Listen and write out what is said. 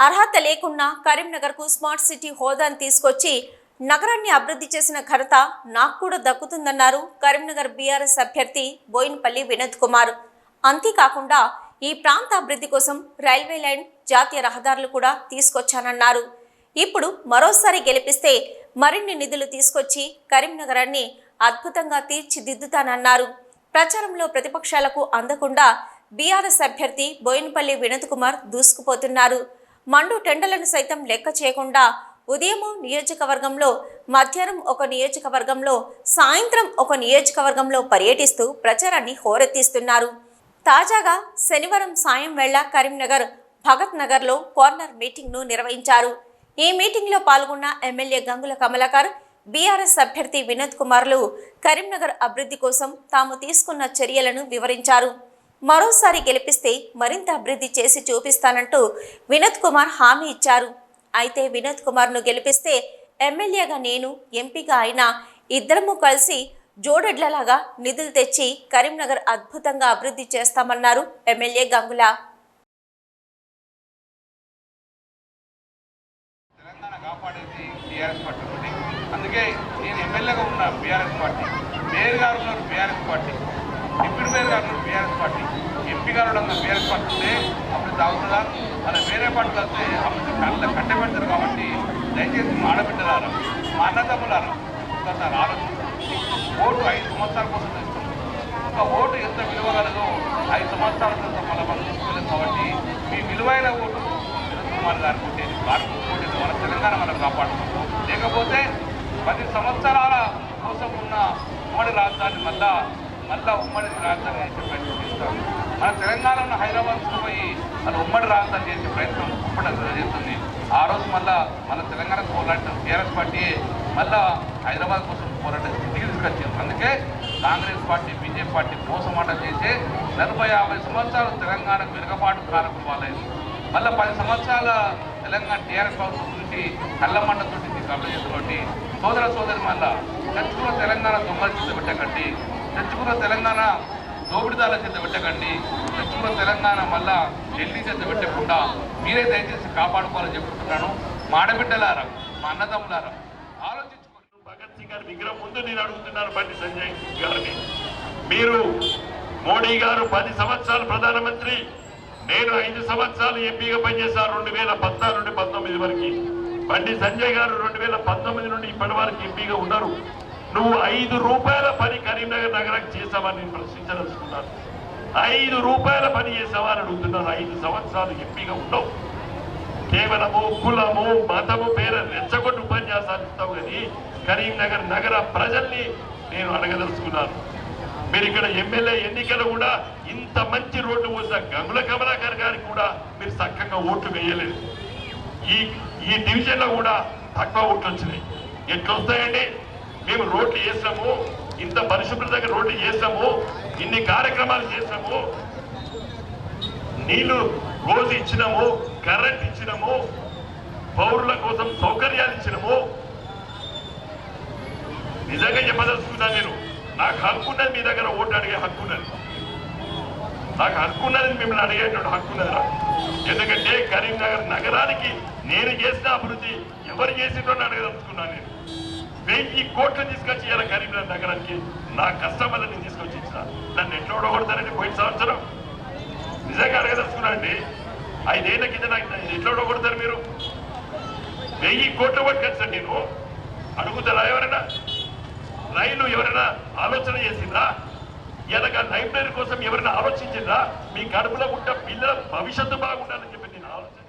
అర్హత లేకున్నా కరీంనగర్కు smart city హోదాను తీసుకొచ్చి నగరాన్ని అభివృద్ధి చేసిన ఘనత నాకు కూడా దక్కుతుందన్నారు కరీంనగర్ బీఆర్ఎస్ అభ్యర్థి బోయినపల్లి వినోద్ కుమార్. అంతేకాకుండా ఈ ప్రాంత అభివృద్ధి కోసం రైల్వే లైన్, జాతీయ రహదారులు కూడా తీసుకొచ్చానన్నారు. ఇప్పుడు మరోసారి గెలిపిస్తే మరిన్ని నిధులు తీసుకొచ్చి కరీంనగరాన్ని అద్భుతంగా తీర్చిదిద్దుతానన్నారు. ప్రచారంలో ప్రతిపక్షాలకు అందకుండా బీఆర్ఎస్ అభ్యర్థి బోయినపల్లి వినోద్ కుమార్ దూసుకుపోతున్నారు. మండు టెండలను సైతం లెక్క చేయకుండా ఉదయం నియోజకవర్గంలో, మధ్యాహ్నం ఒక నియోజకవర్గంలో, సాయంత్రం ఒక నియోజకవర్గంలో పర్యటిస్తూ ప్రచారాన్ని హోరెత్తిస్తున్నారు. తాజాగా శనివారం సాయం వేళ కరీంనగర్ భగత్ నగర్లో కార్నర్ మీటింగ్ను నిర్వహించారు. ఈ మీటింగ్లో పాల్గొన్న ఎమ్మెల్యే గంగుల కమలాకర్, బీఆర్ఎస్ అభ్యర్థి వినోద్ కుమార్లు కరీంనగర్ అభివృద్ధి కోసం తాము తీసుకున్న చర్యలను వివరించారు. మరోసారి గెలిపిస్తే మరింత అభివృద్ధి చేసి చూపిస్తానంటూ వినోద్ కుమార్ హామీ ఇచ్చారు. అయితే వినోద్ కుమార్ను గెలిపిస్తే ఎమ్మెల్యేగా నేను, ఎంపీగా అయినా ఇద్దరము కలిసి జోడెడ్లలాగా నిధులు తెచ్చి కరీంనగర్ అద్భుతంగా అభివృద్ధి చేస్తామన్నారు ఎమ్మెల్యే గంగుల. అందుకే నేను ఎమ్మెల్యేగా ఉన్నా బీఆర్ఎస్ పార్టీ, మేయర్ గారు ఉన్నారు బీఆర్ఎస్ పార్టీ, డిప్యూటీ మేయర్ గారు ఉన్నారు బీఆర్ఎస్ పార్టీ, ఎంపీ గారు ఉన్నారు బీఆర్ఎస్ పార్టీ ఉంటే అప్పుడు తాగుతుందా అలా వేరే పార్టీ వస్తే అప్పుడు కళ్ళ కట్టబెడతారు. కాబట్టి దయచేసి మా ఆడబిడ్డలారా, మా అన్నదమ్ములారా ఒకసారి ఆలోచించారు. ఓటు 5 సంవత్సరాల కోసం ఇస్తాం. ఒక ఓటు ఎంత విలువగలదో 5 సంవత్సరాల కోసం మనం తీసుకోలేదు. కాబట్టి మీ విలువైన ఓటు వినోద్ కుమార్ గారికి కొట్టేది, గారికి కొట్టేది, మన తెలంగాణ మనం కాపాడుకుంటాం. లేకపోతే 10 సంవత్సరాల కోసం ఉన్న ఉమ్మడి రాజధాని మళ్ళా ఉమ్మడి రాజధాని చేసే ప్రయత్నం చేస్తాం. మన తెలంగాణలో హైదరాబాద్ పోయి మన ఉమ్మడి రాజధాని చేసే ప్రయత్నం ఇప్పుడు చేస్తుంది. ఆ రోజు మళ్ళా మన తెలంగాణ పోరాటం టీఆర్ఎస్ పార్టీ మళ్ళా హైదరాబాద్ కోసం పోరాటం తీసుకొచ్చింది. అందుకే కాంగ్రెస్ పార్టీ, బీజేపీ పార్టీ మోసమాట చేసి 40-50 సంవత్సరాలు తెలంగాణకు వెనుకబాటు కారకులు వాళ్ళని మళ్ళీ 10 సంవత్సరాల తెలంగాణ టీఆర్ఎస్ ప్రభుత్వం నుంచి కళ్ళమండతోటి కబ్జతోటి సోదరి మళ్ళా తెచ్చుకున్న తెలంగాణ దొంగల చేత పెట్టకండి, తెచ్చుకున్న తెలంగాణ దోపిడిదారుల చేత పెట్టకండి, తెచ్చుకున్న తెలంగాణ మళ్ళా ఢిల్లీ చేత పెట్టకుండా మీరే దయచేసి కాపాడుకోవాలని చెప్పుకుంటున్నాను. మా ఆడబిడ్డలారా, మా అన్నదమ్ములారా ఆలోచించుకోండి. భగత్ సింగ్ గారి విగ్రహం ముందు నేను అడుగుతున్నాను బండి సంజయ్ గారిని, మీరు మోడీ గారు 10 సంవత్సరాలు ప్రధానమంత్రి, నేను 5 సంవత్సరాలు ఎంపీగా పనిచేశాను 2014 నుండి 19 వరకు. బండి సంజయ్ గారు 2019 నుండి ఇప్పటి వరకు ఎంపీగా ఉన్నారు. నువ్వు 5 రూపాయల పని కరీంనగర్ నగరానికి చేసావని నేను ప్రశ్నించదలుచుకున్నాను. 5 రూపాయల పని చేసావా అని అడుగుతున్నాను. 5 సంవత్సరాలు ఎంపీగా ఉండవు. కేవలము కులము, మతము పేరు రెచ్చగొట్టు ఉపన్యాసాలు ఇస్తావు. కానీ కరీంనగర్ నగర ప్రజల్ని నేను అడగదలుచుకున్నాను. మీరు ఇక్కడ ఎమ్మెల్యే ఎన్నికలు కూడా ఇంత మంచి రోడ్డు పోసిన గంగుల కమలాకర్ గారికి కూడా మీరు చక్కగా ఓట్లు వేయలేదు. ఈ డివిజన్లో కూడా తక్కువ ఓట్లు వచ్చినాయి. ఎట్లా వస్తాయండి? మేము రోడ్లు చేసాము, ఇంత పరిశుభ్రతగా రోడ్లు చేసాము, ఇన్ని కార్యక్రమాలు చేసాము, నీళ్లు రోజు ఇచ్చినాము, కరెంట్ ఇచ్చినాము, పౌరుల కోసం సౌకర్యాలు ఇచ్చినాము. నిజంగా చెప్పదలుచుకున్నాను నేను, నాకు హక్కు ఉన్నది మీ దగ్గర ఓటు అడిగే హక్కు ఉన్నది, నాకు హక్కు ఉన్నది మిమ్మల్ని అడిగేటువంటి హక్కు ఉన్నదిరా. ఎందుకంటే కరీంనగర్ నగరానికి నేను చేసిన అభివృద్ధి ఎవరు చేసిందో అడగదలుచుకున్నాను. నేను 1000 కోట్లు తీసుకొచ్చి ఇలా కరీంనగర్ నగరానికి నా కష్టం వల్ల నేను తీసుకొచ్చి ఇచ్చిన. నన్ను ఎట్లా ఓడగొడతారండి? పోయిన సంవత్సరం నిజంగా అడగదలుచుకున్నా అండి. 5 ఏళ్ల కింద నాకు ఎట్లా ఓడగొడతారు మీరు? 1000 కోట్లు పట్టుకొచ్చండి. నేను అడుగుతారా? ఎవరైనా రైలు ఎవరైనా ఆలోచన చేసిందా? ఇలాగ లైబ్రరీ కోసం ఎవరైనా ఆలోచించిందా? మీ కడుపులో పుట్ట పిల్లల భవిష్యత్తు బాగుండాలని చెప్పి నేను ఆలోచన